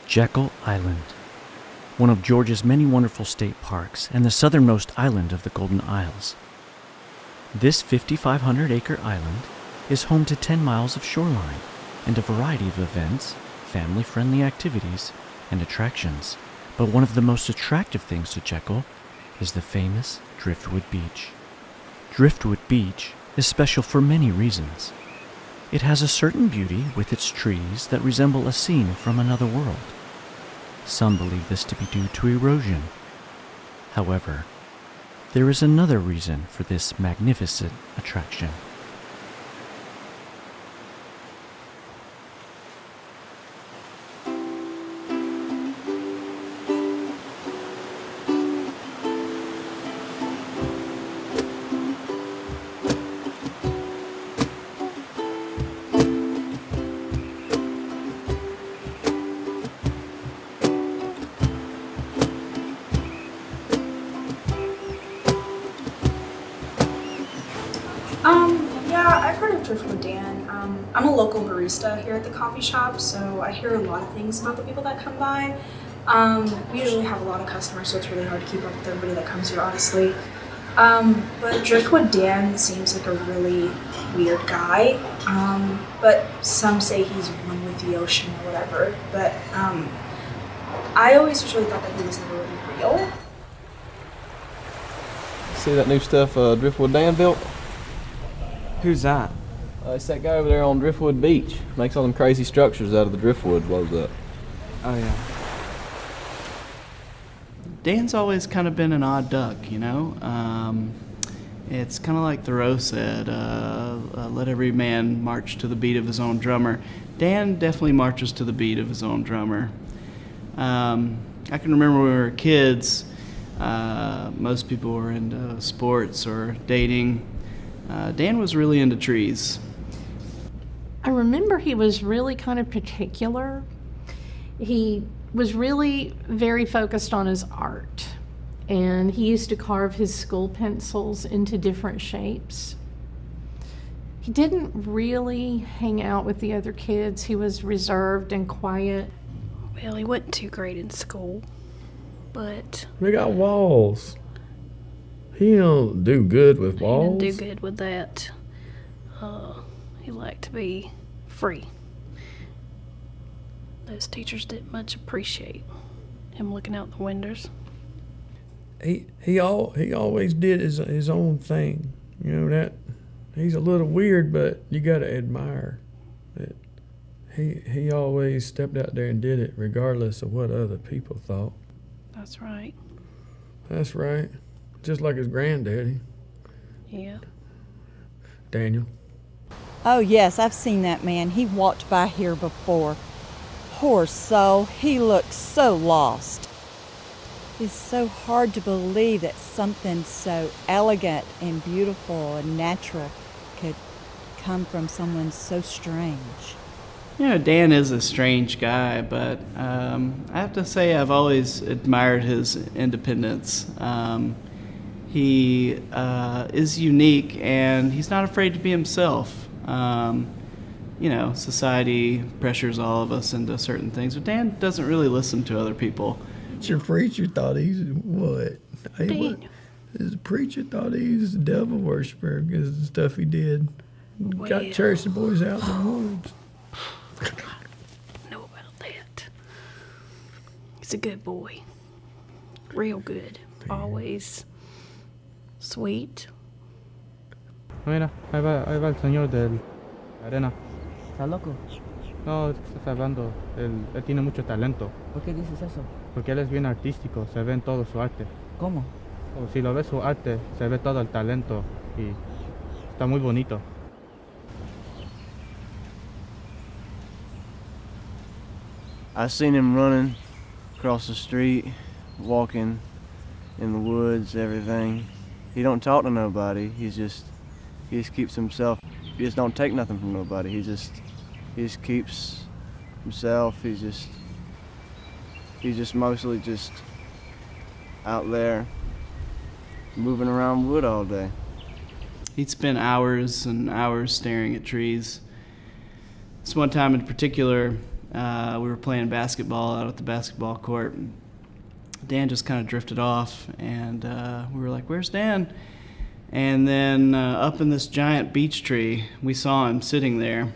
Jekyll Island, one of Georgia's many wonderful state parks and the southernmost island of the Golden Isles. This 5,500-acre island is home to 10 miles of shoreline and a variety of events, family-friendly activities, and attractions. But one of the most attractive things to Jekyll is the famous Driftwood Beach. Driftwood Beach is special for many reasons. It has a certain beauty with its trees that resemble a scene from another world. Some believe this to be due to erosion. However, there is another reason for this magnificent attraction. Yeah, I've heard of Driftwood Dan. I'm a local barista here at the coffee shop, so I hear a lot of things about the people that come by. We usually have a lot of customers, so it's really hard to keep up with everybody that comes here, honestly. But Driftwood Dan seems like a really weird guy. But some say he's one with the ocean or whatever. But I always just really thought that he was never really real. See that new stuff Driftwood Dan built? Who's that? It's that guy over there on Driftwood Beach. Makes all them crazy structures out of the driftwood, blows up. Oh, yeah. Dan's always kind of been an odd duck, you know? It's kind of like Thoreau said, let every man march to the beat of his own drummer. Dan definitely marches to the beat of his own drummer. I can remember when we were kids, most people were into sports or dating. Dan was really into trees. I remember he was really kind of particular. He was really very focused on his art, and he used to carve his school pencils into different shapes. He didn't really hang out with the other kids. He was reserved and quiet. Well, he wasn't too great in school, but... We got walls. He don't do good with walls. He didn't do good with that. He liked to be free. Those teachers didn't much appreciate him looking out the windows. He always did his own thing. You know that he's a little weird, but you gotta admire that he always stepped out there and did it regardless of what other people thought. That's right. That's right. Just like his granddaddy. Yeah. Daniel. Oh, yes, I've seen that man. He walked by here before. Poor soul, he looked so lost. It's so hard to believe that something so elegant and beautiful and natural could come from someone so strange. You know, Dan is a strange guy, but I have to say I've always admired his independence. He is unique, and he's not afraid to be himself. You know, society pressures all of us into certain things, but Dan doesn't really listen to other people. Your preacher thought he's what? His preacher thought he was a devil worshiper because of the stuff he did. Well, Got church the boys out in the woods. I know about that. He's a good boy. Real good. Always sweet. Mira, ahí va el señor de la arena. ¿Estás loco? No, es que está hablando. Él tiene mucho talento. ¿Por qué dices eso? Porque él es bien artístico, se ve en todo su arte. ¿Cómo? O si lo ves su arte, se ve todo el talento y está muy bonito. I seen him running across the street, walking in the woods, everything. He don't talk to nobody. He just keeps himself. He just don't take nothing from nobody. He just keeps himself. He's just mostly just out there moving around wood all day. He'd spend hours and hours staring at trees. This one time in particular, We were playing basketball out at the basketball court. And Dan just kind of drifted off, and we were like, "Where's Dan?" And then up in this giant beech tree, we saw him sitting there.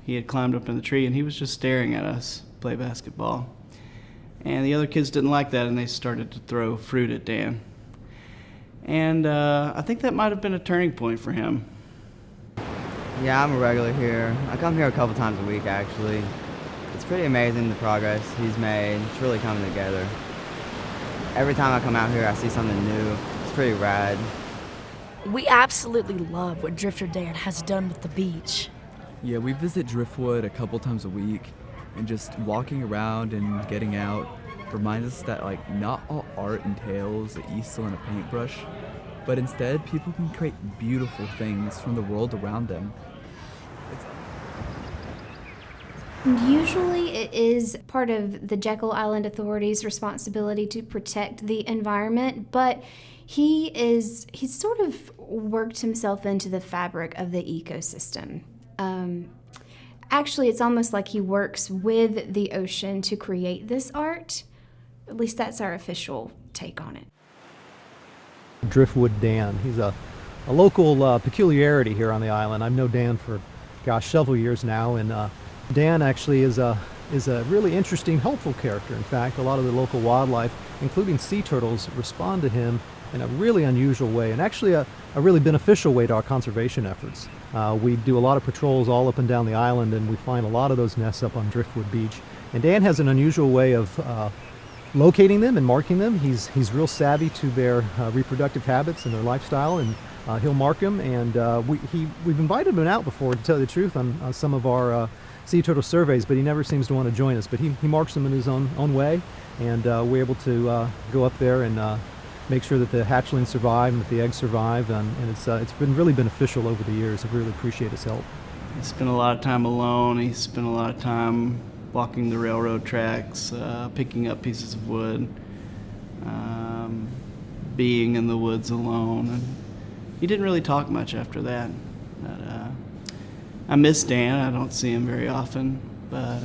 He had climbed up in the tree, and he was just staring at us play basketball. And the other kids didn't like that, and they started to throw fruit at Dan. And I think that might have been a turning point for him. Yeah, I'm a regular here. I come here a couple times a week, actually. It's pretty amazing the progress he's made. It's really coming together. Every time I come out here, I see something new. It's pretty rad. We absolutely love what Drifter Dan has done with the beach. Yeah, we visit Driftwood a couple times a week, and just walking around and getting out reminds us that not all art entails an easel and a paintbrush, but instead people can create beautiful things from the world around them. Usually it is part of the Jekyll Island Authority's responsibility to protect the environment, but he's sort of worked himself into the fabric of the ecosystem. Actually, it's almost like he works with the ocean to create this art. At least that's our official take on it. Driftwood Dan. He's a local peculiarity here on the island. I've known Dan for, several years now, and Dan actually is a really interesting, helpful character. In fact, a lot of the local wildlife, including sea turtles, respond to him in a really unusual way, and actually a really beneficial way to our conservation efforts. We do a lot of patrols all up and down the island, and we find a lot of those nests up on Driftwood Beach. And Dan has an unusual way of locating them and marking them. He's real savvy to their reproductive habits and their lifestyle, and he'll mark them. And we've invited him out before, to tell you the truth, on some of our sea turtle surveys, but he never seems to want to join us. But he marks them in his own way, and we're able to go up there and make sure that the hatchlings survive and that the eggs survive, and it's been really beneficial over the years. I really appreciate his help. He spent a lot of time alone. He spent a lot of time walking the railroad tracks, picking up pieces of wood, being in the woods alone. And he didn't really talk much after that. But I miss Dan. I don't see him very often, but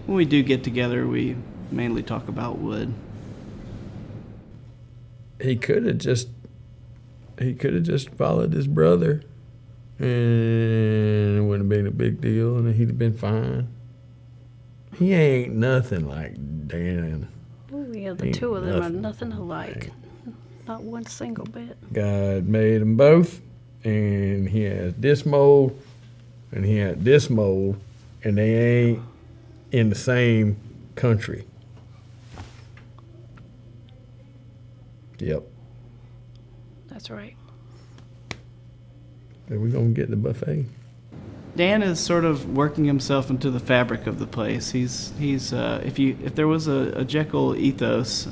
when we do get together, we mainly talk about wood. He could have just followed his brother, and it wouldn't have been a big deal, and he'd have been fine. He ain't nothing like Dan. Oh yeah, the two of them are nothing alike. Not one single bit. God made them both, and he has this mold, and he has this mold, and they ain't in the same country. Yep. That's right. Are we gonna get the buffet? Dan is sort of working himself into the fabric of the place. He's if there was a Jekyll ethos,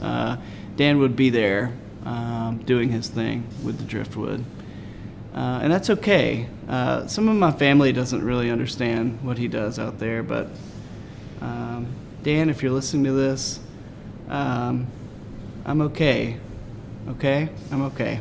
Dan would be there, doing his thing with the driftwood, and that's okay. Some of my family doesn't really understand what he does out there, but Dan, if you're listening to this, I'm okay. Okay? I'm okay.